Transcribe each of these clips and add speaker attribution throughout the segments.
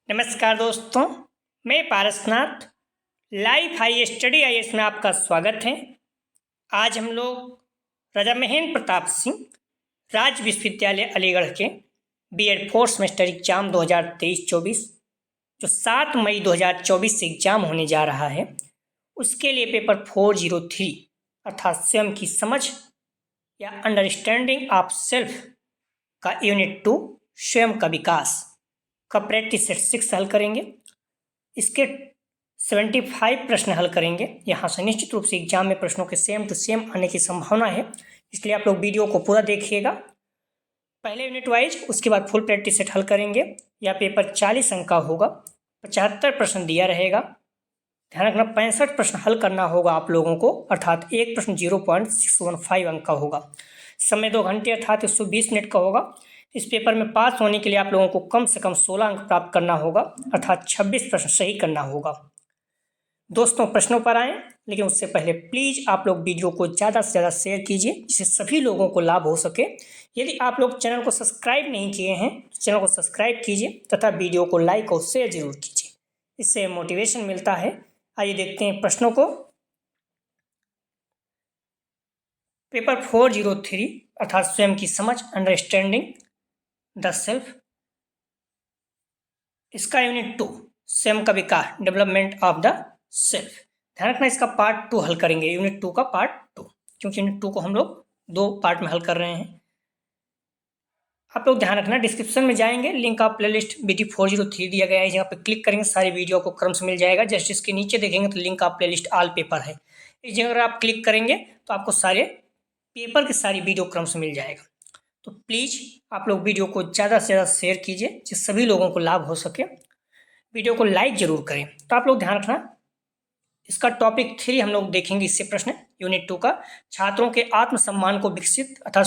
Speaker 1: नमस्कार दोस्तों, मैं Parasnath life high study IAS में आपका स्वागत है। आज हम लोग राजा महेंद्र प्रताप सिंह राज्य विश्वविद्यालय अलीगढ़ के बीएड फोर्थ सेमेस्टर एग्जाम 2023-24 जो 7 मई 2024 से एग्जाम होने जा रहा है, उसके लिए पेपर 403 अर्थात स्वयं की समझ या अंडरस्टैंडिंग ऑफ सेल्फ का यूनिट 2 स्वयं का विकास का प्रैक्टिस सेट 6 हल करेंगे। इसके 75 प्रश्न हल करेंगे। यहाँ से निश्चित रूप से एग्जाम में प्रश्नों के सेम टू सेम आने की संभावना है, इसलिए आप लोग वीडियो को पूरा देखिएगा। पहले यूनिट वाइज, उसके बाद फुल प्रैक्टिस सेट हल करेंगे। यह पेपर 40 अंक का होगा, 75 प्रश्न दिया रहेगा। ध्यान रखना 65 प्रश्न हल करना होगा आप लोगों को, अर्थात एक प्रश्न 0.615 अंक का होगा। समय 2 घंटे अर्थात 120 मिनट का होगा। इस पेपर में पास होने के लिए आप लोगों को कम से कम 16 अंक प्राप्त करना होगा, अर्थात 26 प्रश्न सही करना होगा। दोस्तों, प्रश्नों पर आएँ, लेकिन उससे पहले प्लीज़ आप लोग वीडियो को ज़्यादा से ज़्यादा शेयर कीजिए, जिससे सभी लोगों को लाभ हो सके। यदि आप लोग चैनल को सब्सक्राइब नहीं किए हैं तो चैनल को सब्सक्राइब कीजिए तथा वीडियो को लाइक और शेयर जरूर कीजिए, इससे मोटिवेशन मिलता है। आइए देखते हैं प्रश्नों को। पेपर 403 अर्थात स्वयं की समझ अंडरस्टैंडिंग द सेल्फ, इसका यूनिट 2 स्वयं का विकास डेवलपमेंट ऑफ द सेल्फ। ध्यान रखना इसका पार्ट 2 हल करेंगे, यूनिट 2 का पार्ट 2, क्योंकि यूनिट 2 को हम लोग 2 पार्ट में हल कर रहे हैं। आप लोग ध्यान रखना, डिस्क्रिप्शन में जाएंगे, लिंक ऑफ प्लेलिस्ट BD 403 दिया गया है, जहाँ पे क्लिक करेंगे सारी वीडियो को क्रम से मिल जाएगा। जस्ट इसके नीचे देखेंगे तो link of playlist all paper है, इस जगह अगर आप क्लिक करेंगे तो आपको सारे पेपर की सारी वीडियो क्रम से मिल जाएगा। तो प्लीज़ आप लोग वीडियो को ज़्यादा से ज़्यादा शेयर कीजिए, जिससे सभी लोगों को लाभ हो सके। वीडियो को लाइक जरूर करें। तो आप लोग ध्यान रखना, इसका टॉपिक 3 हम लोग देखेंगे। इससे प्रश्न यूनिट 2 का छात्रों के आत्मसम्मान को विकसित अर्थात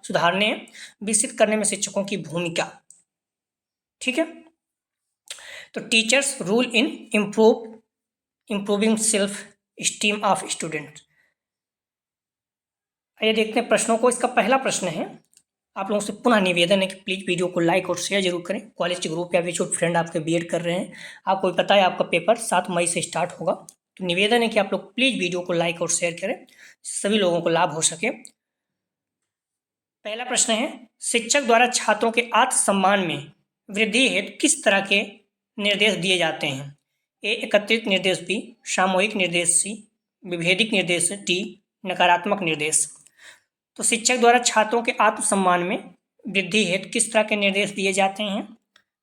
Speaker 1: सुधारने विकसित करने में शिक्षकों की भूमिका। ठीक है, तो teachers rule in improving self esteem of student. आइए देखते हैं प्रश्नों को। इसका पहला प्रश्न है, आप लोगों से पुनः निवेदन है कि प्लीज़ वीडियो को लाइक और शेयर जरूर करें। कॉलेज के ग्रुप या म्यूचुअल फ्रेंड आपके बीएड कर रहे हैं, आपको पता है आपका पेपर 7 मई से स्टार्ट होगा, तो निवेदन है कि आप लोग प्लीज़ वीडियो को लाइक और शेयर करें, सभी लोगों को लाभ हो सके। पहला प्रश्न है, शिक्षक द्वारा छात्रों के आत्मसम्मान में वृद्धि हेतु किस तरह के निर्देश दिए जाते हैं? ए एकत्रित निर्देश, बी सामूहिक निर्देश, सी विभेदिक निर्देश, डी नकारात्मक निर्देश। तो शिक्षक द्वारा छात्रों के आत्मसम्मान में वृद्धि हेतु किस तरह के निर्देश दिए जाते हैं?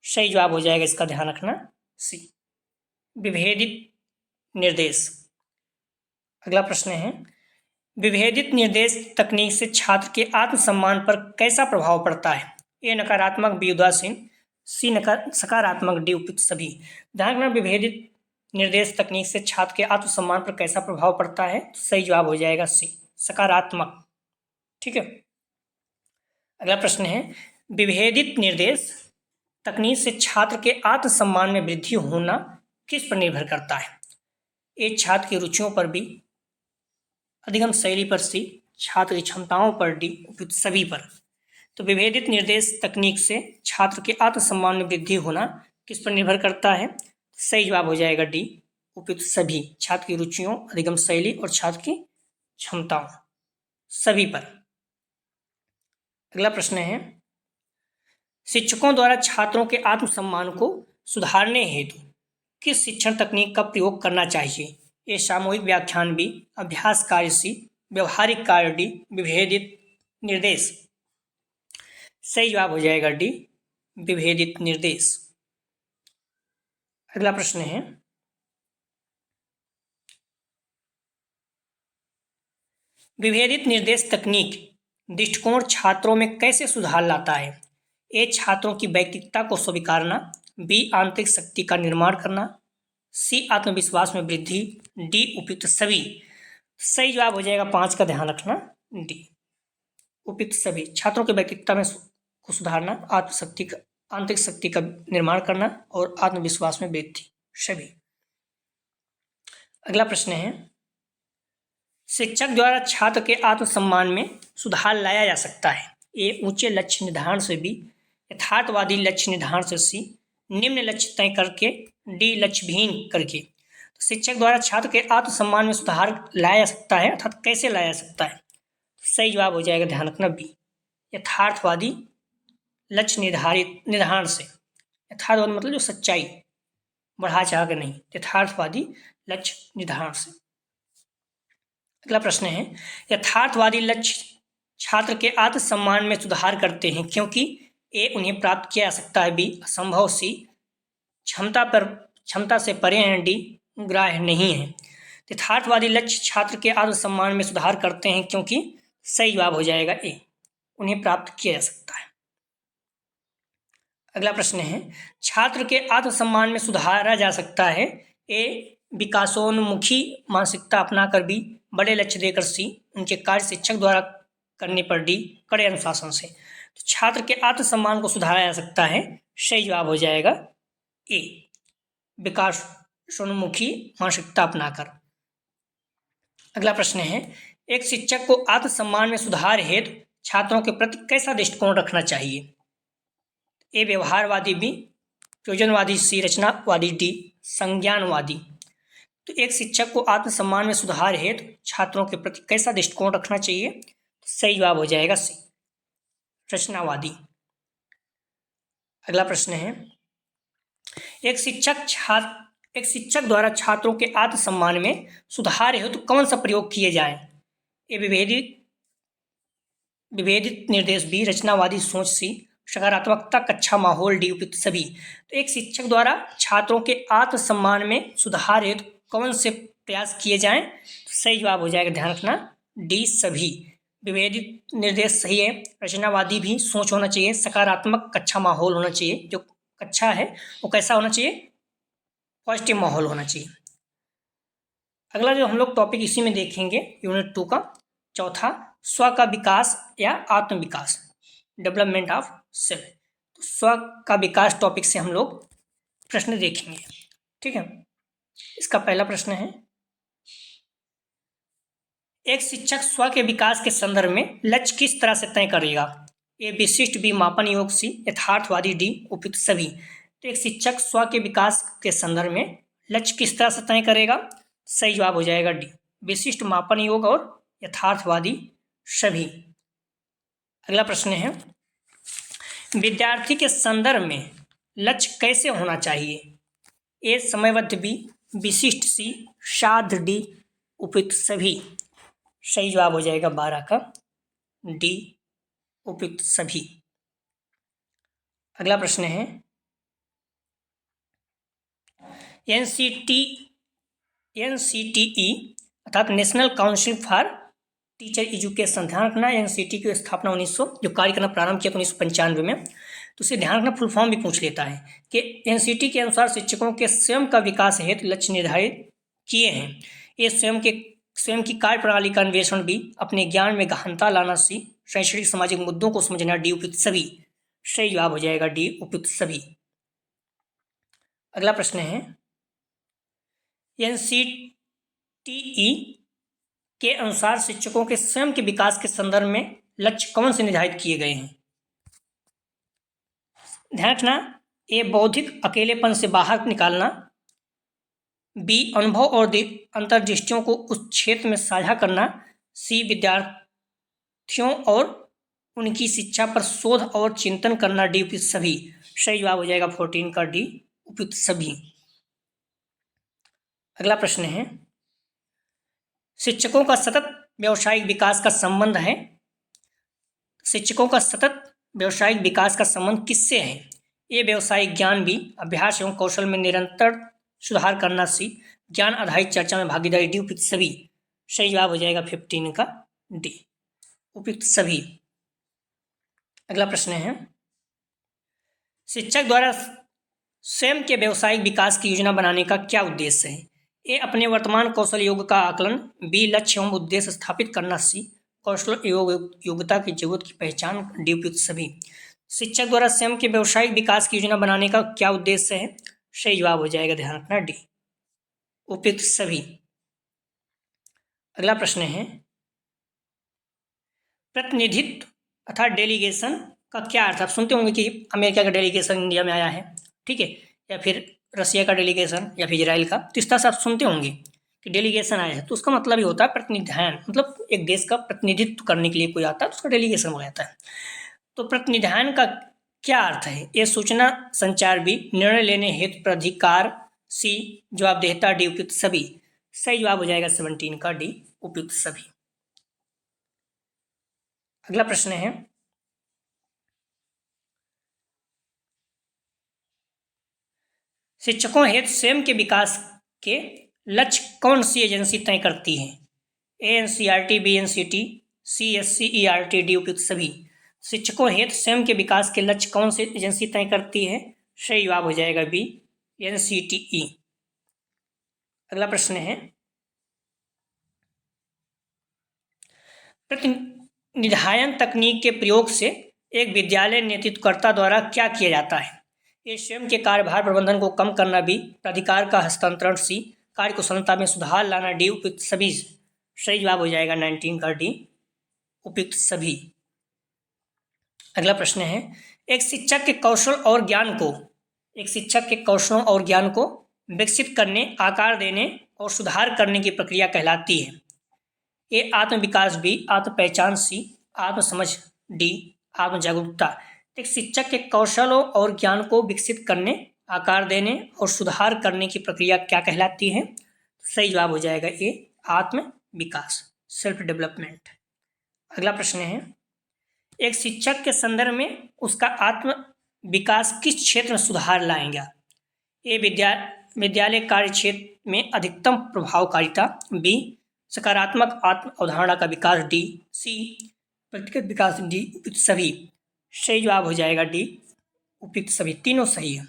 Speaker 1: सही जवाब हो जाएगा इसका, ध्यान रखना, सी विभेदित निर्देश। अगला प्रश्न है, विभेदित निर्देश तकनीक से छात्र के आत्मसम्मान पर कैसा प्रभाव पड़ता है? ए नकारात्मक, बी उदासीन, सी सकारात्मक, डी उपयुक्त सभी। ध्यान रखना, विभेदित निर्देश तकनीक से छात्र के आत्मसम्मान पर कैसा प्रभाव पड़ता है? तो सही जवाब हो जाएगा सी सकारात्मक। ठीक है, अगला प्रश्न है, विभेदित निर्देश तकनीक से छात्र के आत्मसम्मान में वृद्धि होना किस पर निर्भर करता है? ए छात्र की रुचियों पर, बी अधिगम शैली पर, सी छात्र की क्षमताओं पर, डी उपयुक्त सभी पर। तो विभेदित निर्देश तकनीक से छात्र के आत्मसम्मान में वृद्धि होना किस पर निर्भर करता है? सही जवाब हो जाएगा डी उपयुक्त सभी, छात्र की रुचियों, अधिगम शैली और छात्र की क्षमताओं सभी पर। अगला प्रश्न है, शिक्षकों द्वारा छात्रों के आत्मसम्मान को सुधारने हेतु किस शिक्षण तकनीक का प्रयोग करना चाहिए? ए सामूहिक व्याख्यान, बी अभ्यास कार्य, सी व्यवहारिक कार्य, डी विभेदित निर्देश। सही जवाब हो जाएगा डी विभेदित निर्देश। अगला प्रश्न है, विभेदित निर्देश तकनीक दृष्टिकोण छात्रों में कैसे सुधार लाता है? ए छात्रों की व्यक्तित्वता को स्वीकारना, बी आंतरिक शक्ति का निर्माण करना, सी आत्मविश्वास में वृद्धि, डी उपयुक्त सभी। सही जवाब हो जाएगा 5 का, ध्यान रखना, डी उपयुक्त सभी। छात्रों के व्यक्तित्व में को सुधारना, आंतरिक शक्ति का निर्माण करना और आत्मविश्वास में वृद्धि सभी। अगला प्रश्न है, शिक्षक द्वारा छात्र के आत्मसम्मान में सुधार लाया जा सकता है? ए ऊंचे लक्ष्य निर्धारण से, बी यथार्थवादी लक्ष्य निर्धारण से, सी निम्न लक्ष्य तय करके, डी लक्ष्यहीन करके। तो शिक्षक द्वारा छात्र के आत्मसम्मान में सुधार लाया जा सकता है, अर्थात कैसे लाया जा सकता है? सही जवाब हो जाएगा, ध्यान रखना, बी, यथार्थवादी लक्ष्य निर्धारण से। यथार्थवादी मतलब जो सच्चाई, बढ़ा चढ़ा के नहीं, यथार्थवादी लक्ष्य निर्धारण से। अगला प्रश्न है, यथार्थवादी लक्ष्य छात्र के आत्मसम्मान में सुधार करते हैं क्योंकि ए उन्हें प्राप्त किया जा सकता है, बी असंभव, सी क्षमता से परे हैं, डी ग्राह्य नहीं है। यथार्थवादी लक्ष्य छात्र के आत्मसम्मान में सुधार करते हैं क्योंकि सही जवाब हो जाएगा ए, उन्हें प्राप्त किया जा सकता है। अगला प्रश्न है, छात्र के आत्मसम्मान में सुधारा जा सकता है, ए विकासोन्मुखी मानसिकता अपनाकर, बी बड़े लक्ष्य देकर, सी उनके कार्य शिक्षक द्वारा करने पर, डी कड़े अनुशासन से। तो छात्र के आत्मसम्मान को सुधारा जा सकता है, सही जवाब हो जाएगा ए, विकासोन्मुखी मानसिकता अपनाकर। अगला प्रश्न है, एक शिक्षक को आत्मसम्मान में सुधार हेतु छात्रों के प्रति कैसा दृष्टिकोण रखना चाहिए? ए व्यवहारवादी, बी प्रयोजनवादी, सी रचनावादी, डी संज्ञानवादी। तो एक शिक्षक को आत्मसम्मान में सुधार हेतु छात्रों के प्रति कैसा दृष्टिकोण रखना चाहिए? तो सही जवाब हो जाएगा सी, रचनावादी। अगला प्रश्न है, एक शिक्षक द्वारा छात्रों के आत्मसम्मान में सुधार हेतु कौन सा प्रयोग किए जाएं? ए विभेदित निर्देश, बी रचनावादी सोच, सी सकारात्मकता कक्षा माहौल, डी उपयुक्त सभी। तो एक शिक्षक द्वारा छात्रों के आत्मसम्मान में सुधार हेतु कौन से प्रयास किए जाएं? तो सही जवाब हो जाएगा, ध्यान रखना, डी सभी। विभेदित निर्देश सही है, रचनावादी भी सोच होना चाहिए, सकारात्मक कक्षा माहौल होना चाहिए, जो कक्षा है वो कैसा होना चाहिए? पॉजिटिव माहौल होना चाहिए। अगला जो हम लोग टॉपिक इसी में देखेंगे, यूनिट 2 का चौथा, स्व का विकास या आत्मविकास, डेवलपमेंट ऑफ सेल्फ। तो स्व का विकास टॉपिक से हम लोग प्रश्न देखेंगे, ठीक है। इसका पहला प्रश्न है, एक शिक्षक स्व के विकास के संदर्भ में लक्ष्य किस तरह से तय करेगा? ए विशिष्ट, बी मापन योग, सी यथार्थवादी, डी उपयुक्त सभी। तो एक शिक्षक स्व के विकास के संदर्भ में लक्ष्य किस तरह से तय करेगा? सही जवाब हो जाएगा डी, विशिष्ट, मापन योग और यथार्थवादी सभी। अगला प्रश्न है, विद्यार्थी के संदर्भ में लक्ष्य कैसे होना चाहिए? ए समयबद्ध, बी विशिष्ट, सी साध्य, डी उपयुक्त सभी। सही जवाब हो जाएगा 12 का डी, उपयुक्त सभी। अगला प्रश्न है, एनसीटीई अर्थात national council for teacher education, ध्यान रखना, एनसीटी की स्थापना 1900 जो कार्य करना प्रारंभ किया 1995 में। तो उसे ध्यान रखना, फुल फॉर्म भी पूछ लेता है कि एनसीटी के अनुसार शिक्षकों के स्वयं का विकास हेतु लक्ष्य निर्धारित किए हैं। ये स्वयं की कार्य प्रणाली का अन्वेषण, भी अपने ज्ञान में गहनता लाना, सी शैक्षणिक सामाजिक मुद्दों को समझना, डी उपयुक्त सभी। सही जवाब हो जाएगा डी, उपयुक्त सभी। अगला प्रश्न है, एनसीटीई के अनुसार शिक्षकों के स्वयं के विकास के संदर्भ में लक्ष्य कौन से निर्धारित किए गए हैं? ध्यान रखना, ए बौद्धिक अकेलेपन से बाहर निकालना, बी अनुभव और अंतर्दृष्टियों को उस क्षेत्र में साझा करना, सी विद्यार्थियों और उनकी शिक्षा पर शोध और चिंतन करना, डी उपयुक्त सभी। सही जवाब हो जाएगा 14 का डी, उपयुक्त सभी। अगला प्रश्न है, शिक्षकों का सतत व्यावसायिक विकास का संबंध है, शिक्षकों का सतत व्यावसायिक विकास का संबंध किससे है? ए व्यावसायिक ज्ञान, बी अभ्यास एवं कौशल में निरंतर सुधार करना, सी ज्ञान आधारित चर्चा में भागीदारी, डी उपयुक्त सभी। सही जवाब हो जाएगा 15 का डी, उपयुक्त सभी। अगला प्रश्न है, शिक्षक द्वारा स्वयं के व्यावसायिक विकास की योजना बनाने का क्या उद्देश्य है? ए अपने वर्तमान कौशल योग का आकलन, बी लक्ष्य एवं उद्देश्य स्थापित करना, सी कौशल योग्यता की जरूरत की पहचान, डी उपयुक्त सभी। शिक्षक द्वारा स्वयं के व्यावसायिक विकास की योजना बनाने का क्या उद्देश्य है? सही जवाब हो जाएगा, ध्यान रखना, डी उपयुक्त सभी। अगला प्रश्न है, प्रतिनिधित्व अर्थात डेलीगेशन का क्या अर्थ? आप सुनते होंगे कि अमेरिका का डेलीगेशन इंडिया में आया है, ठीक है। या फिर रसिया का डेलीगेशन या फिर इजराइल का, तो इस तरह से आप सुनते होंगे कि डेलीगेशन आया है, तो उसका मतलब ये होता है प्रतिनिधान, मतलब एक देश का प्रतिनिधित्व करने के लिए कोई आता है तो उसका डेलीगेशन बोला जाता है। तो प्रतिनिधान का क्या अर्थ है? ये सूचना संचार भी, निर्णय लेने हेतु प्राधिकार, सी जवाबदेहता, डी उपयुक्त सभी। सही जवाब हो जाएगा 17 का डी उपयुक्त सभी। अगला प्रश्न है, शिक्षकों हेतु स्वयं के विकास के लक्ष्य कौन सी एजेंसी तय करती है? एनसीईआरटी, बीएनसीटी, सीएससीईआरटी, डी उपयुक्त सभी। शिक्षकों हेतु स्वयं के विकास के लक्ष्य कौन सी एजेंसी तय करती है? सही जवाब हो जाएगा बी, एनसीटीई। अगला प्रश्न है, प्रतिनिधान तकनीक के प्रयोग से एक विद्यालय नेतृत्वकर्ता द्वारा क्या किया जाता है? ये स्वयं के कार्यभार प्रबंधन को कम करना, बी प्राधिकार का हस्तांतरण, सी कार्यकुशलता में सुधार लाना, डी उपयुक्त सभी। सही जवाब हो जाएगा 19 का डी उपयुक्त सभी। अगला प्रश्न है, एक शिक्षक के कौशल और ज्ञान को, एक शिक्षक के कौशलों और ज्ञान को विकसित करने, आकार देने और सुधार करने की प्रक्रिया कहलाती है? ए आत्म विकास, बी आत्म पहचान, सी आत्म समझ, डी आत्म जागरूकता। एक शिक्षक के कौशलों और ज्ञान को विकसित करने, आकार देने और सुधार करने की प्रक्रिया क्या कहलाती है? सही जवाब हो जाएगा ए आत्म विकास, सेल्फ डेवलपमेंट। अगला प्रश्न है, एक शिक्षक के संदर्भ में उसका आत्म विकास किस क्षेत्र में सुधार लाएगा? ए विद्यालय कार्य क्षेत्र में अधिकतम प्रभावकारिता, बी सकारात्मक आत्म अवधारणा का विकास, डी सी व्यक्तिगत विकास, डी उपयुक्त सभी। सही जवाब हो जाएगा डी उपयुक्त सभी, तीनों सही है।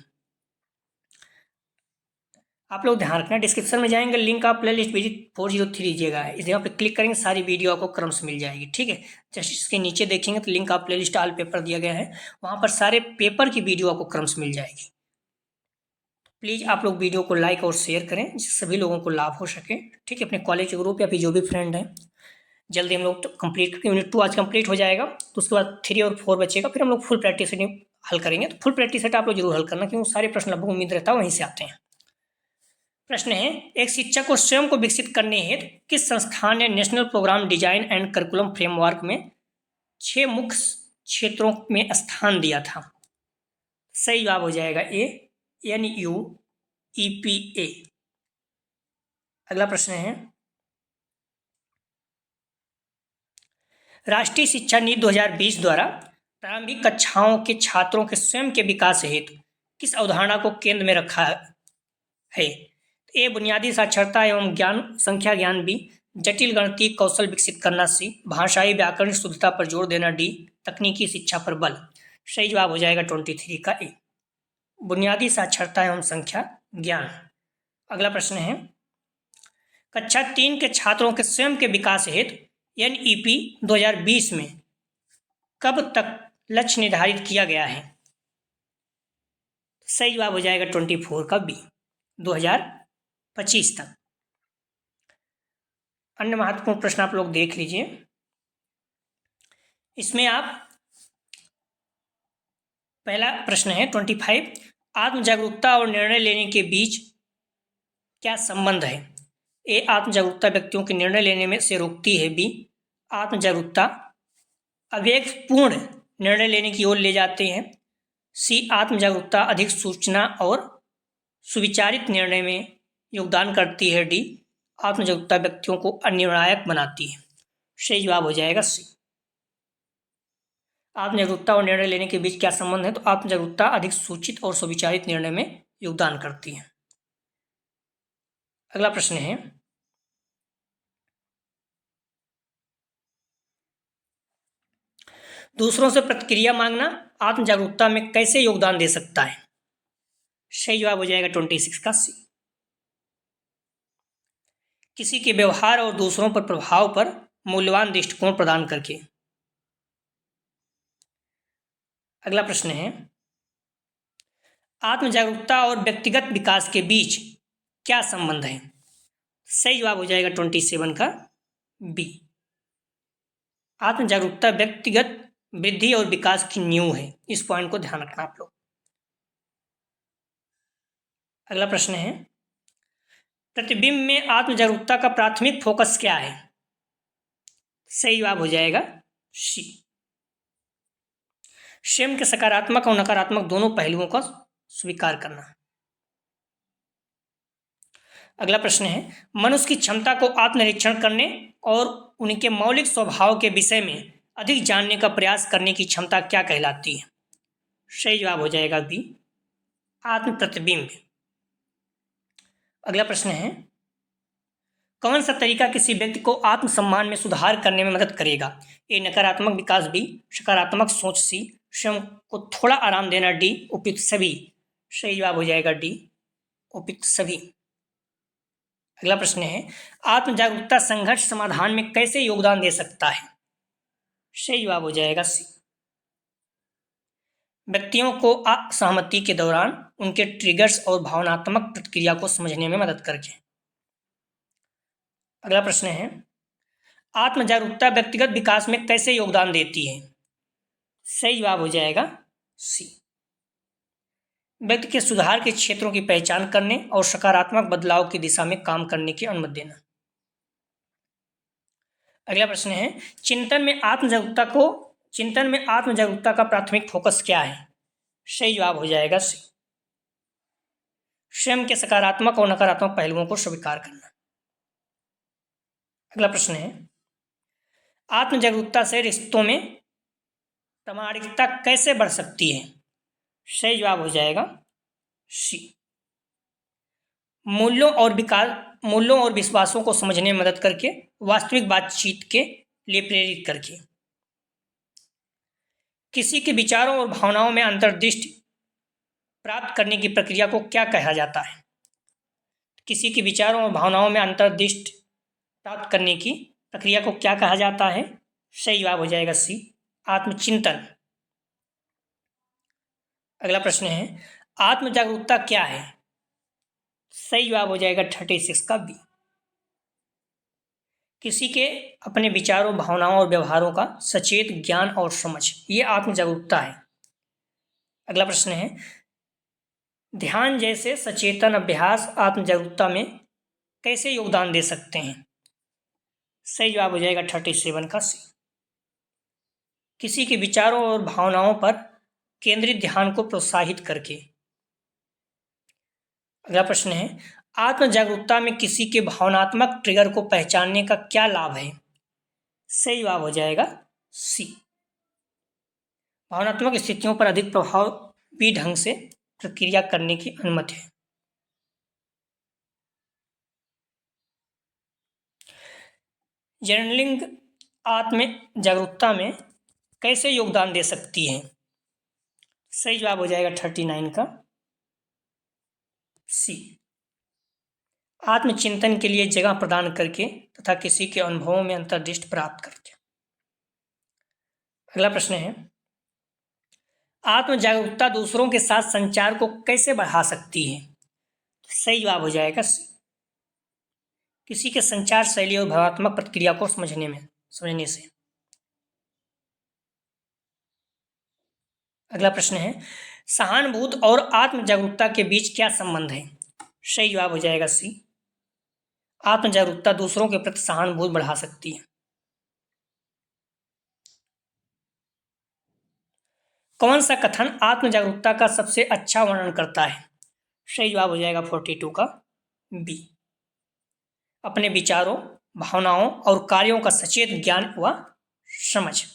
Speaker 1: आप लोग ध्यान रखना, डिस्क्रिप्शन में जाएंगे, लिंक आप प्ले लिस्ट विजिट 403 लीजिएगा, इस जगह पे क्लिक करेंगे, सारी वीडियो आपको क्रम से मिल जाएगी, ठीक है। जैसे इसके नीचे देखेंगे तो लिंक आप प्ले लिस्ट ऑल पेपर दिया गया है, वहाँ पर सारे पेपर की वीडियो आपको क्रम से मिल जाएगी। प्लीज़ आप लोग वीडियो को लाइक और शेयर करें जिससे सभी लोगों को लाभ हो सके, ठीक है। अपने कॉलेज ग्रुप या फिर जो भी फ्रेंड हैं, जल्दी हम लोग कंप्लीट करके यूनिट 2 आज कंप्लीट हो जाएगा, तो उसके बाद 3 और 4 बचेगा, फिर हम लोग फुल प्रैक्टिस सेट हल करेंगे। तो फुल प्रैक्टिस सेट आप लोग जरूर हल करना, क्योंकि सारे प्रश्न लगभग उम्मीद रहता है वहीं से आते हैं। प्रश्न है, एक शिक्षक को स्वयं को विकसित करने हेतु किस संस्थान ने national programme design and curriculum framework में 6 मुख्य क्षेत्रों में स्थान दिया था? सही जवाब हो जाएगा ए NUEPA। अगला प्रश्न है, राष्ट्रीय शिक्षा नीति 2020 द्वारा प्रारंभिक कक्षाओं के छात्रों के स्वयं के विकास हेतु किस अवधारणा को केंद्र में रखा है? ए बुनियादी साक्षरता एवं ज्ञान, संख्या ज्ञान, बी जटिल गणितीय कौशल विकसित करना, सी भाषाई व्याकरण शुद्धता पर जोर देना, डी तकनीकी शिक्षा पर बल। सही जवाब हो जाएगा 23 का ए, बुनियादी साक्षरता एवं संख्या ज्ञान। अगला प्रश्न है, कक्षा 3 के छात्रों के स्वयं के विकास हेतु NEP 2020 में कब तक लक्ष्य निर्धारित किया गया है? सही जवाब हो जाएगा 24 का बी, 2025 तक। अन्य महत्वपूर्ण प्रश्न आप लोग देख लीजिए, इसमें आप पहला प्रश्न है 25, आत्म जागरूकता और निर्णय लेने के बीच क्या संबंध है? ए आत्म जागरूकता व्यक्तियों के निर्णय लेने में से रोकती है, बी आत्म जागरूकता आवेगपूर्ण निर्णय लेने की ओर ले जाते हैं, सी आत्म जागरूकता अधिक सूचना और सुविचारित निर्णय में योगदान करती है, डी आत्म जागरूकता व्यक्तियों को अनिर्णायक बनाती है। सही जवाब हो जाएगा सी। आत्म जागरूकता और निर्णय लेने के बीच क्या संबंध है? तो आत्म जागरूकता अधिक सूचित और सुविचारित निर्णय में योगदान करती है। अगला प्रश्न है, दूसरों से प्रतिक्रिया मांगना आत्म जागरूकता में कैसे योगदान दे सकता है? सही जवाब हो जाएगा 26 का सी, किसी के व्यवहार और दूसरों पर प्रभाव पर मूल्यवान दृष्टिकोण प्रदान करके। अगला प्रश्न है, आत्म जागरूकता और व्यक्तिगत विकास के बीच क्या संबंध है? सही जवाब हो जाएगा 27 का बी, आत्म जागरूकता व्यक्तिगत वृद्धि और विकास की नींव है। इस पॉइंट को ध्यान रखना आप लोग। अगला प्रश्न है, प्रतिबिंब में आत्म जागरूकता का प्राथमिक फोकस क्या है? सही जवाब हो जाएगा सी, स्वयं के सकारात्मक और नकारात्मक दोनों पहलुओं का स्वीकार करना। अगला प्रश्न है, मनुष्य की क्षमता को आत्मनिरीक्षण करने और उनके मौलिक स्वभाव के विषय में अधिक जानने का प्रयास करने की क्षमता क्या कहलाती है? सही जवाब हो जाएगा बी, आत्म प्रतिबिंब। अगला प्रश्न है, कौन सा तरीका किसी व्यक्ति को आत्मसम्मान में सुधार करने में मदद करेगा? ए नकारात्मक विकास, बी सकारात्मक सोच, सी स्वयं को थोड़ा आराम देना, डी उपयुक्त सभी। सही जवाब हो जाएगा डी, उपयुक्त सभी। अगला प्रश्न है, आत्म जागरूकता संघर्ष समाधान में कैसे योगदान दे सकता है? सही जवाब हो जाएगा सी, व्यक्तियों को असहमति के दौरान उनके ट्रिगर्स और भावनात्मक प्रतिक्रिया को समझने में मदद करके। अगला प्रश्न है, आत्म जागरूकता व्यक्तिगत विकास में कैसे योगदान देती है? सही जवाब हो जाएगा सी, व्यक्ति के सुधार के क्षेत्रों की पहचान करने और सकारात्मक बदलाव की दिशा में काम करने की अनुमति देना। अगला प्रश्न है, चिंतन में आत्म जागरूकता का प्राथमिक फोकस क्या है? सही जवाब हो जाएगा सी, स्वयं के सकारात्मक और नकारात्मक पहलुओं को स्वीकार करना। अगला प्रश्न है, आत्म जागरूकता से रिश्तों में प्रामाणिकता कैसे बढ़ सकती है? सही जवाब हो जाएगा सी, मूल्यों और विश्वासों को समझने में मदद करके, वास्तविक बातचीत के लिए प्रेरित करके। किसी के विचारों और भावनाओं में अंतर्दृष्टि प्राप्त करने की प्रक्रिया को क्या कहा जाता है? किसी के विचारों और भावनाओं में अंतर्दृष्टि प्राप्त करने की प्रक्रिया को क्या कहा जाता है? सही जवाब हो जाएगा सी, आत्मचिंतन। अगला प्रश्न है, आत्म जागरूकता क्या है? सही जवाब हो जाएगा 36 का बी, किसी के अपने विचारों, भावनाओं और व्यवहारों का सचेत ज्ञान और समझ, ये आत्म जागरूकता है। अगला प्रश्न है, ध्यान जैसे सचेतन अभ्यास आत्म जागरूकता में कैसे योगदान दे सकते हैं? सही जवाब हो जाएगा 37 का सी, किसी के विचारों और भावनाओं पर केंद्रित ध्यान को प्रोत्साहित करके। अगला प्रश्न है, आत्म जागरूकता में किसी के भावनात्मक ट्रिगर को पहचानने का क्या लाभ है? सही जवाब हो जाएगा सी, भावनात्मक स्थितियों पर अधिक प्रभावी ढंग से प्रक्रिया करने की अनुमति है। जर्नलिंग आत्म जागरूकता में कैसे योगदान दे सकती है? सही जवाब हो जाएगा 39 का सी, आत्मचिंतन के लिए जगह प्रदान करके तथा किसी के अनुभवों में अंतर्दृष्टि प्राप्त करके। अगला प्रश्न है, आत्म जागरूकता दूसरों के साथ संचार को कैसे बढ़ा सकती है? सही जवाब हो जाएगा सी, किसी के संचार शैली और भावनात्मक प्रतिक्रिया को समझने से। अगला प्रश्न है, सहानुभूति और आत्म जागरूकता के बीच क्या संबंध है? सही जवाब हो जाएगा सी, आत्म जागरूकता दूसरों के प्रति सहानुभूति बढ़ा सकती है। कौन सा कथन आत्म जागरूकता का सबसे अच्छा वर्णन करता है? सही जवाब हो जाएगा 42 का बी, अपने विचारों, भावनाओं और कार्यों का सचेत ज्ञान व समझ।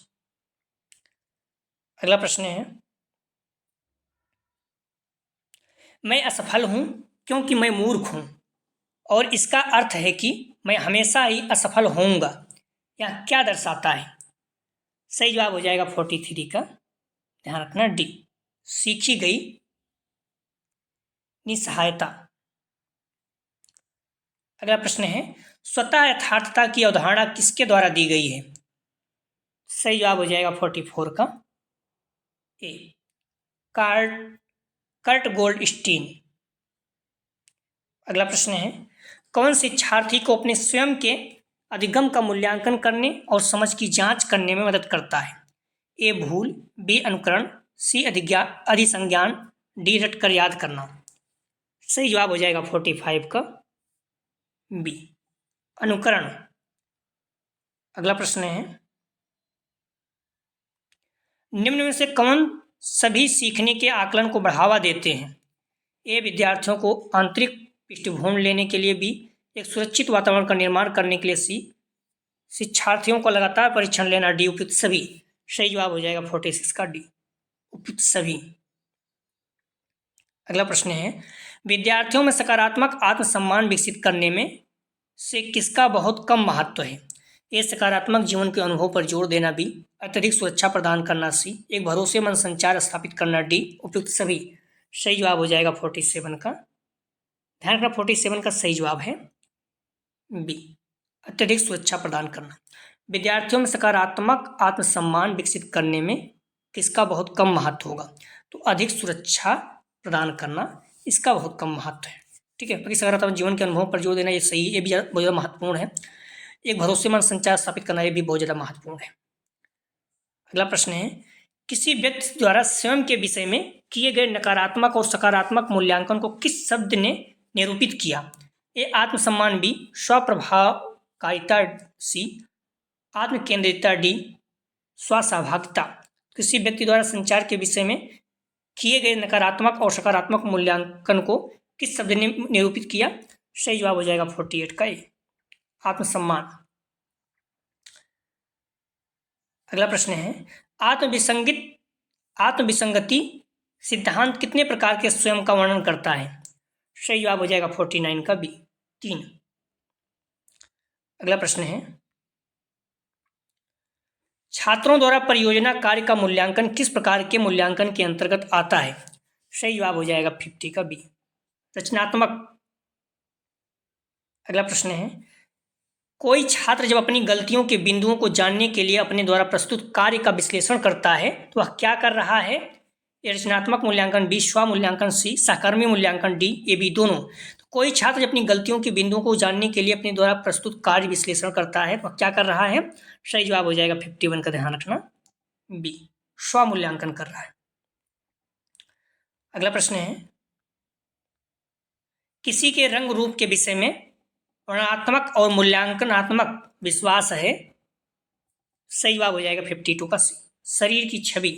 Speaker 1: अगला प्रश्न है, मैं असफल हूं क्योंकि मैं मूर्ख हूं और इसका अर्थ है कि मैं हमेशा ही असफल होऊंगा, यह क्या दर्शाता है? सही जवाब हो जाएगा 43 का, ध्यान रखना डी, सीखी गई निसहायता। अगला प्रश्न है, स्वतः यथार्थता की अवधारणा किसके द्वारा दी गई है? सही जवाब हो जाएगा 44 का ए, कर्ट गोल्डस्टीन। अगला प्रश्न है, कौन शिक्षार्थी को अपने स्वयं के अधिगम का मूल्यांकन करने और समझ की जांच करने में मदद करता है? ए भूल, बी अनुकरण, सी अधिसंज्ञान, डी रटकर याद करना। सही जवाब हो जाएगा 45 का बी, अनुकरण। अगला प्रश्न है, निम्न में से कौन सभी सीखने के आकलन को बढ़ावा देते हैं? ए, विद्यार्थियों को आंतरिक पृष्ठभूमि लेने के लिए, बी, एक सुरक्षित वातावरण का निर्माण करने के लिए, सी, शिक्षार्थियों को लगातार परीक्षण लेना, डी, उपयुक्त सभी। सही जवाब हो जाएगा 46 का डी, उपयुक्त सभी। अगला प्रश्न है, विद्यार्थियों में सकारात्मक आत्मसम्मान विकसित करने में से किसका बहुत कम महत्व है? ए, सकारात्मक जीवन के अनुभव पर जोर देना, बी, अत्यधिक सुरक्षा प्रदान करना, सी, एक भरोसेमंद संचार स्थापित करना, डी, उपयुक्त सभी। सही जवाब हो जाएगा 47 का, ध्यान रखना 47 का सही जवाब है बी, अत्यधिक सुरक्षा प्रदान करना। विद्यार्थियों में सकारात्मक आत्मसम्मान विकसित करने में किसका बहुत कम महत्व होगा? तो अधिक सुरक्षा प्रदान करना, इसका बहुत कम महत्व है। ठीक है, बाकी सकारात्मक जीवन के अनुभव पर जोर देना, ये सही, ये भी बहुत ज़्यादा महत्वपूर्ण है। एक भरोसेमंद संचार स्थापित करना, ये भी बहुत ज़्यादा महत्वपूर्ण है। अगला प्रश्न है, किसी व्यक्ति द्वारा स्वयं के विषय में किए गए नकारात्मक और सकारात्मक मूल्यांकन को किस शब्द ने निरूपित किया? ए, आत्मसम्मान, बी, स्वप्रभावकारिता, सी, आत्मकेंद्रितता, डी, स्वसहभागिता। किसी व्यक्ति द्वारा संचार के विषय में किए गए नकारात्मक और सकारात्मक मूल्यांकन को किस शब्द ने निरूपित किया? सही जवाब हो जाएगा 48 का ए, आत्मसम्मान। अगला प्रश्न है, आत्मविसंगति सिद्धांत कितने प्रकार के स्वयं का वर्णन करता है? सही जवाब हो जाएगा 49 का बी, 3। अगला प्रश्न है, छात्रों द्वारा परियोजना कार्य का मूल्यांकन किस प्रकार के मूल्यांकन के अंतर्गत आता है? सही जवाब हो जाएगा 50 का बी, रचनात्मक। अगला प्रश्न है, कोई छात्र जब अपनी गलतियों के बिंदुओं को जानने के लिए अपने द्वारा प्रस्तुत कार्य का विश्लेषण करता है तो वह क्या कर रहा है? ए, रचनात्मक मूल्यांकन, बी, स्व मूल्यांकन, सी, सहकर्मी मूल्यांकन, डी, ये भी दोनों। तो कोई छात्र जब अपनी गलतियों के बिंदुओं को जानने के लिए अपने द्वारा प्रस्तुत कार्य विश्लेषण करता है तो वह क्या कर रहा है? सही जवाब हो जाएगा 51 का, ध्यान रखना बी, स्व मूल्यांकन कर रहा है। अगला प्रश्न है, किसी के रंग रूप के विषय में वर्णनात्मक और मूल्यांकनात्मक विश्वास है। सही जवाब हो जाएगा 52 का सी, शरीर की छवि।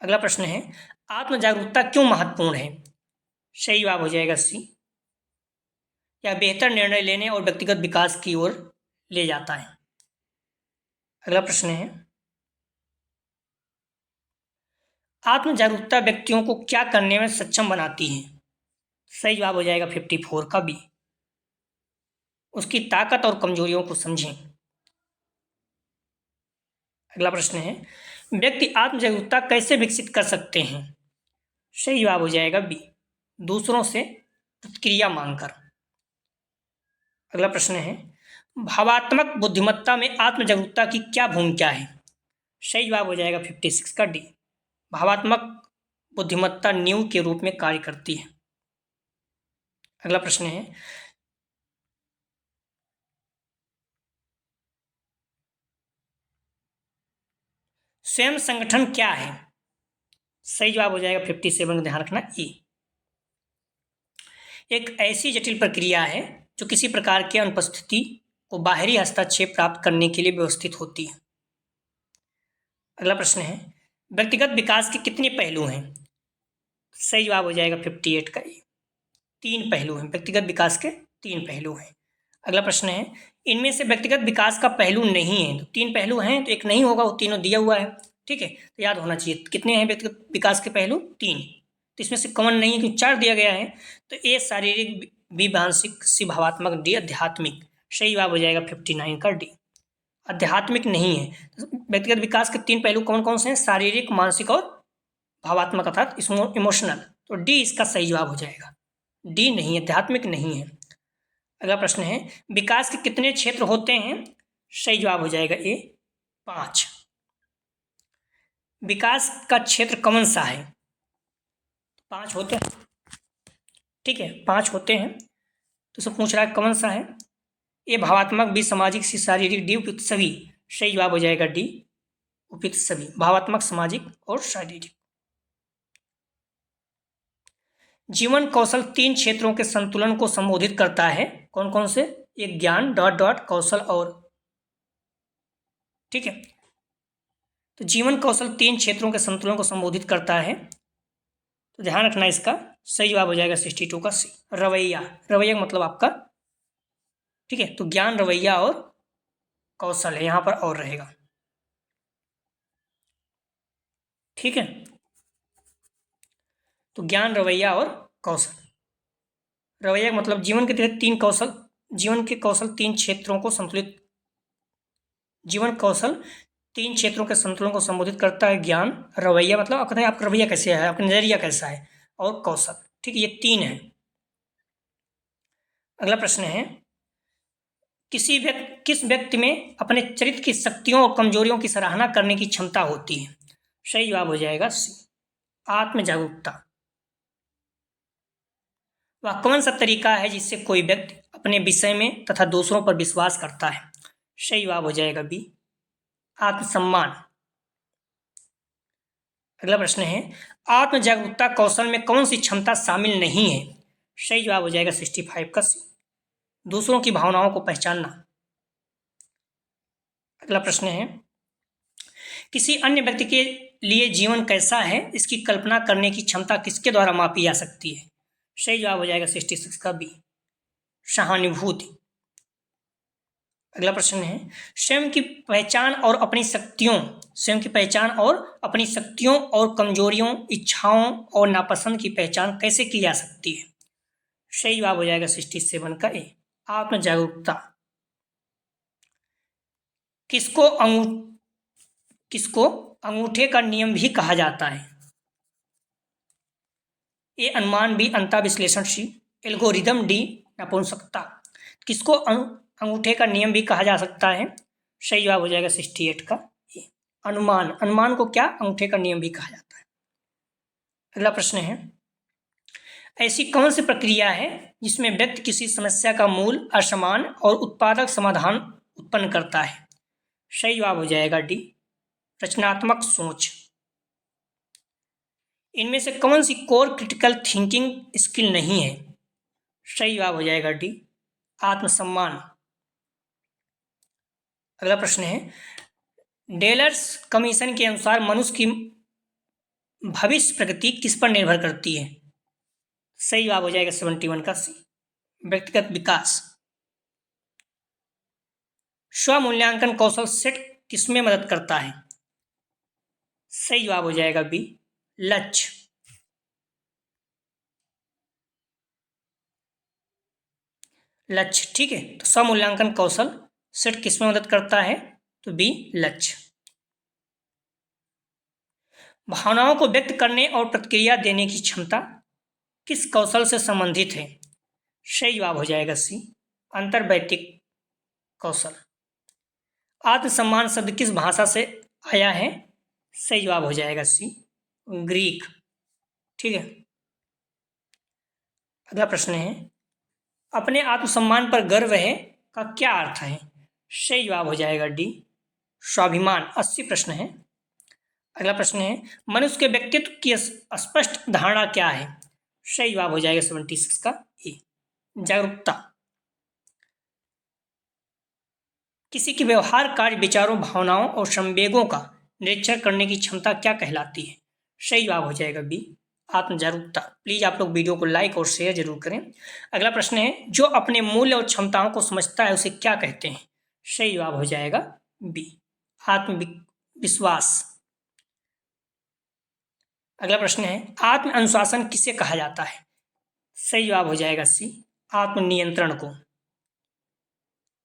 Speaker 1: अगला प्रश्न है, आत्म जागरूकता क्यों महत्वपूर्ण है? सही जवाब हो जाएगा सी, यह बेहतर निर्णय लेने और व्यक्तिगत विकास की ओर ले जाता है। अगला प्रश्न है, आत्म जागरूकता व्यक्तियों को क्या करने में सक्षम बनाती है? सही जवाब हो जाएगा 54 का बी, उसकी ताकत और कमजोरियों को समझें। अगला प्रश्न है, व्यक्ति आत्म जागरूकता कैसे विकसित कर सकते हैं? सही जवाब हो जाएगा बी, दूसरों से प्रतिक्रिया मांगकर। अगला प्रश्न है, भावात्मक बुद्धिमत्ता में आत्म जागरूकता की क्या भूमिका है? सही जवाब हो जाएगा 56 का डी, भावात्मक बुद्धिमत्ता नींव के रूप में कार्य करती है। अगला प्रश्न है, स्वयं संगठन क्या है? सही जवाब हो जाएगा 57, ध्यान रखना ई, एक ऐसी जटिल प्रक्रिया है जो किसी प्रकार की अनुपस्थिति को बाहरी हस्तक्षेप प्राप्त करने के लिए व्यवस्थित होती है। अगला प्रश्न है, व्यक्तिगत विकास के कितने पहलू हैं? सही जवाब हो जाएगा 58 का ई, 3 पहलू हैं, व्यक्तिगत विकास के 3 पहलू हैं। अगला प्रश्न है, इनमें से व्यक्तिगत विकास का पहलू नहीं है, तो 3 पहलू हैं तो एक नहीं होगा, वो तीनों दिया हुआ है। ठीक है, तो याद होना चाहिए कितने हैं व्यक्तिगत विकास के पहलू? 3। तो इसमें से कॉमन नहीं है क्योंकि 4 दिया गया है। तो ए शारीरिक, बी मानसिक, सी भावात्मक, डी आध्यात्मिक। सही जवाब हो जाएगा 59 का डी, आध्यात्मिक नहीं है। तो व्यक्तिगत विकास के 3 पहलू कौन कौन से हैं? शारीरिक, मानसिक और भावात्मक अर्थात इमोशनल। तो डी इसका सही जवाब हो जाएगा, डी नहीं है, आध्यात्मिक नहीं है। अगला प्रश्न है, विकास के कितने क्षेत्र होते हैं? सही जवाब हो जाएगा ए 5। विकास का क्षेत्र कौन सा है? 5 होते हैं। ठीक है, 5 होते हैं। तो सब पूछ रहा है कौन सा है? ए भावात्मक, बी सामाजिक, सी शारीरिक, डी उपयुक्त सभी। सही जवाब हो जाएगा डी उपयुक्त सभी, भावात्मक, सामाजिक और शारीरिक। जीवन कौशल 3 क्षेत्रों के संतुलन को संबोधित करता है। कौन कौन से? एक ज्ञान डॉट डॉट कौशल और, ठीक है। तो जीवन कौशल 3 क्षेत्रों के संतुलन को संबोधित करता है, तो ध्यान रखना इसका। सही जवाब हो जाएगा 62 का सी, रवैया। रवैया का मतलब आपका, ठीक है। तो ज्ञान, रवैया और कौशल है, यहां पर और रहेगा, ठीक है। तो ज्ञान, रवैया और कौशल। रवैया का मतलब जीवन के तहत 3 कौशल, जीवन के कौशल 3 क्षेत्रों को संतुलित, जीवन कौशल 3 क्षेत्रों के संतुलन को संबोधित करता है। ज्ञान, रवैया मतलब आप कहते हैं आपका रवैया कैसे है, आपका नजरिया कैसा है, और कौशल, ठीक है। ये 3 है। अगला प्रश्न है, किस व्यक्ति में अपने चरित्र की शक्तियों और कमजोरियों की सराहना करने की क्षमता होती है? सही जवाब हो जाएगा सी, आत्म जागरूकता। वह कौन सा तरीका है जिससे कोई व्यक्ति अपने विषय में तथा दूसरों पर विश्वास करता है? सही जवाब हो जाएगा बी, आत्मसम्मान। अगला प्रश्न है, आत्म जागरूकता कौशल में कौन सी क्षमता शामिल नहीं है? सही जवाब हो जाएगा 65 का सी, दूसरों की भावनाओं को पहचानना। अगला प्रश्न है, किसी अन्य व्यक्ति के लिए जीवन कैसा है इसकी कल्पना करने की क्षमता किसके द्वारा मापी जा सकती है? सही जवाब हो जाएगा 66 का बी, सहानुभूति। अगला प्रश्न है, स्वयं की पहचान और अपनी शक्तियों, स्वयं की पहचान और अपनी शक्तियों और कमजोरियों, इच्छाओं और नापसंद की पहचान कैसे की जा सकती है? सही जवाब हो जाएगा 67 का ए, आत्म जागरूकता। किसको अंगूठे का नियम भी कहा जाता है? ए अनुमान, बी अंतः विश्लेषण, सी एल्गोरिदम, डी नपुंसकता। किसको अंगूठे का नियम भी कहा जा सकता है? सही जवाब हो जाएगा 68 का ए, अनुमान। अनुमान को क्या अंगूठे का नियम भी कहा जाता है। अगला प्रश्न है, ऐसी कौन सी प्रक्रिया है जिसमें व्यक्ति किसी समस्या का मूल, असमान और उत्पादक समाधान उत्पन्न करता है? सही जवाब हो जाएगा डी, रचनात्मक सोच। इनमें से कौन सी कोर क्रिटिकल थिंकिंग स्किल नहीं है? सही जवाब हो जाएगा डी, आत्मसम्मान। अगला प्रश्न है, डेलर्स कमीशन के अनुसार मनुष्य की भविष्य प्रगति किस पर निर्भर करती है? सही जवाब हो जाएगा 71 का सी, व्यक्तिगत विकास। स्वमूल्यांकन कौशल सेट किसमें मदद करता है? सही जवाब हो जाएगा बी, लक्ष्य। लक्ष्य, ठीक है। तो स्वमूल्यांकन कौशल सेट किसमें मदद करता है? तो बी, लक्ष्य। भावनाओं को व्यक्त करने और प्रतिक्रिया देने की क्षमता किस कौशल से संबंधित है? सही जवाब हो जाएगा सी, अंतर्वैयक्तिक कौशल। आत्मसम्मान शब्द किस भाषा से आया है? सही जवाब हो जाएगा सी, ग्रीक, ठीक है। अगला प्रश्न है, अपने आत्मसम्मान पर गर्व है का क्या अर्थ है? सही जवाब हो जाएगा डी, स्वाभिमान। 80 प्रश्न है। अगला प्रश्न है, मनुष्य के व्यक्तित्व की स्पष्ट धारणा क्या है? सही जवाब हो जाएगा 76 का ए, जागरूकता। किसी के व्यवहार, कार्य, विचारों, भावनाओं और संवेगों का निरीक्षण करने की क्षमता क्या कहलाती है? सही जवाब हो जाएगा बी, आत्म जागरूकता। प्लीज आप लोग वीडियो को लाइक और शेयर जरूर करें। अगला प्रश्न है, जो अपने मूल्य और क्षमताओं को समझता है उसे क्या कहते हैं? सही जवाब हो जाएगा बी, आत्मविश्वास। अगला प्रश्न है, आत्म अनुशासन किसे कहा जाता है? सही जवाब हो जाएगा सी, आत्मनियंत्रण को।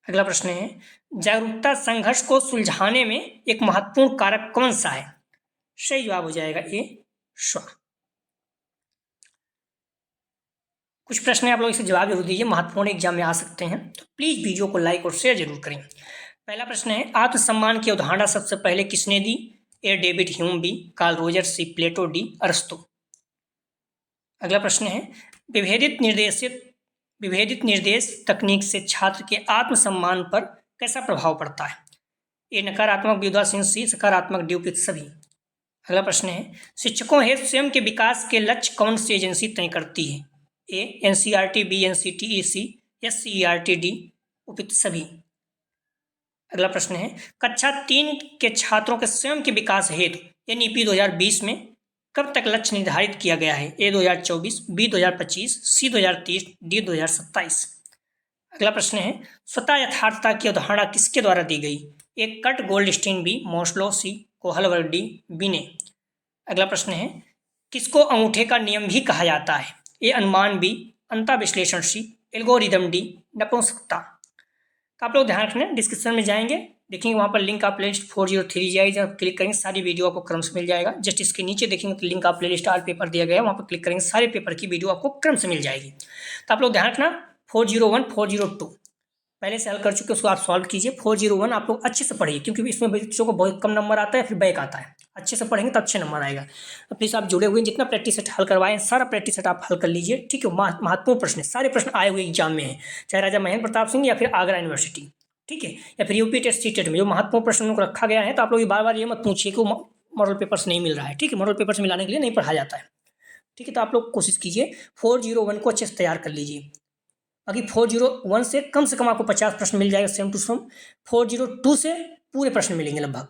Speaker 1: अगला प्रश्न है, जागरूकता संघर्ष को सुलझाने में एक महत्वपूर्ण कारक कौन सा है? सही जवाब हो जाएगा ए, स्व। कुछ प्रश्न आप लोग इसे जवाब जरूर दीजिए, महत्वपूर्ण एग्जाम में आ सकते हैं, तो प्लीज वीडियो को लाइक और शेयर जरूर करें। पहला प्रश्न है, आत्मसम्मान की अवधारणा सबसे पहले किसने दी? A, David Hume, B, Carl Rogers, C, Plato, D, अरस्तु। अगला प्रश्न है, विभेदित निर्देश तकनीक से छात्र के आत्मसम्मान पर कैसा प्रभाव पड़ता है? ए, नकारात्मक, बी, उदासीन, सी, सकारात्मक, डी, उपयुक्त सभी। अगला प्रश्न है, शिक्षकों हेतु स्वयं के विकास के लक्ष्य कौन सी एजेंसी तय करती है? A NCERT, B NCTEC, SCERT, D उपयुक्त सभी। अगला प्रश्न है, कक्षा 3 के छात्रों के स्वयं के विकास हेतु एनईपी 2020 में कब तक लक्ष्य निर्धारित किया गया है? ए 2024, बी 2025, सी 2030, डी 2027। अगला प्रश्न है, स्वतः यथार्थता की अवधारणा किसके द्वारा दी गई? ए कट गोल्डस्टीन, बी मॉस्लो, सी कोहलवर्ड, डी बिने। अगला प्रश्न है, किसको अंगूठे का नियम भी कहा जाता है? ए अनुमान, बी अंतः विश्लेषण, सी एल्गोरिदम, डी नपुंसकता। तो आप लोग ध्यान रखना, डिस्क्रिप्शन में जाएंगे, देखेंगे वहाँ पर लिंक आप प्लेलिस्ट 403 जाए, जब क्लिक करेंगे सारी वीडियो आपको क्रम से मिल जाएगा। जस्ट इसके नीचे देखेंगे तो लिंक आप प्लेलिस्ट आल पेपर दिया गया है, वहाँ पर क्लिक करेंगे सारे पेपर की वीडियो आपको क्रम से मिल जाएगी। तो आप लोग ध्यान रखना, 401, 402 पहले से हल कर चुके, उसको आप सॉल्व कीजिए। 401 आप लोग अच्छे से पढ़िए, क्योंकि इसमें बच्चों को बहुत कम नंबर आता है, फिर बैक आता है। अच्छे से पढ़ेंगे तो अच्छे नंबर आएगा। तो प्लीज़ आप जुड़े हुए हैं, जितना प्रैक्टिस सेट हल करवाएं सारा प्रैक्टिस सेट आप हल कर लीजिए, ठीक है। महत्वपूर्ण प्रश्न, सारे प्रश्न आए हुए एग्जाम में हैं, चाहे राजा महेंद्र प्रताप सिंह या फिर आगरा यूनिवर्सिटी, ठीक है, या फिर यूपी टेस्ट, सी टेट में जो महत्वपूर्ण प्रश्नों को रखा गया है। तो आप लोग बार बार ये मत पूछिए कि मॉडल पेपर से नहीं मिल रहा है, ठीक है। मॉडल पेपर से मिलाने के लिए नहीं पढ़ाया जाता है, ठीक है। तो आप लोग कोशिश कीजिए 401 को अच्छे से तैयार कर लीजिए। बाकी 401 से कम आपको 50 प्रश्न मिल जाएगा सेम टू सेम। 402 से पूरे प्रश्न मिलेंगे लगभग,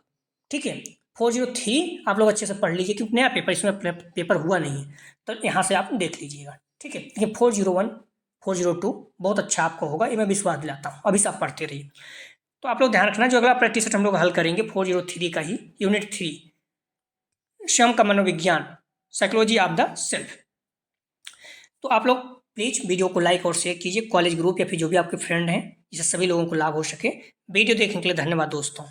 Speaker 1: ठीक है। 403 आप लोग अच्छे से पढ़ लीजिए, क्योंकि नया पेपर इसमें पेपर हुआ नहीं है, तो यहाँ से आप देख लीजिएगा, ठीक है। लेकिन 401, 402 बहुत अच्छा आपको होगा, ये मैं विश्वास दिलाता हूँ। अभी से आप पढ़ते रहिए। तो आप लोग ध्यान रखना, जो अगला प्रैक्टिस सेट हम लोग हल करेंगे 403 का ही, यूनिट 3 स्वयं का मनोविज्ञान, साइकोलॉजी ऑफ द सेल्फ। तो आप लोग प्लीज़ वीडियो को लाइक और शेयर कीजिए, कॉलेज ग्रुप या फिर जो भी आपके फ्रेंड हैं, जिससे सभी लोगों को लाभ हो सके। वीडियो देखने के लिए धन्यवाद दोस्तों।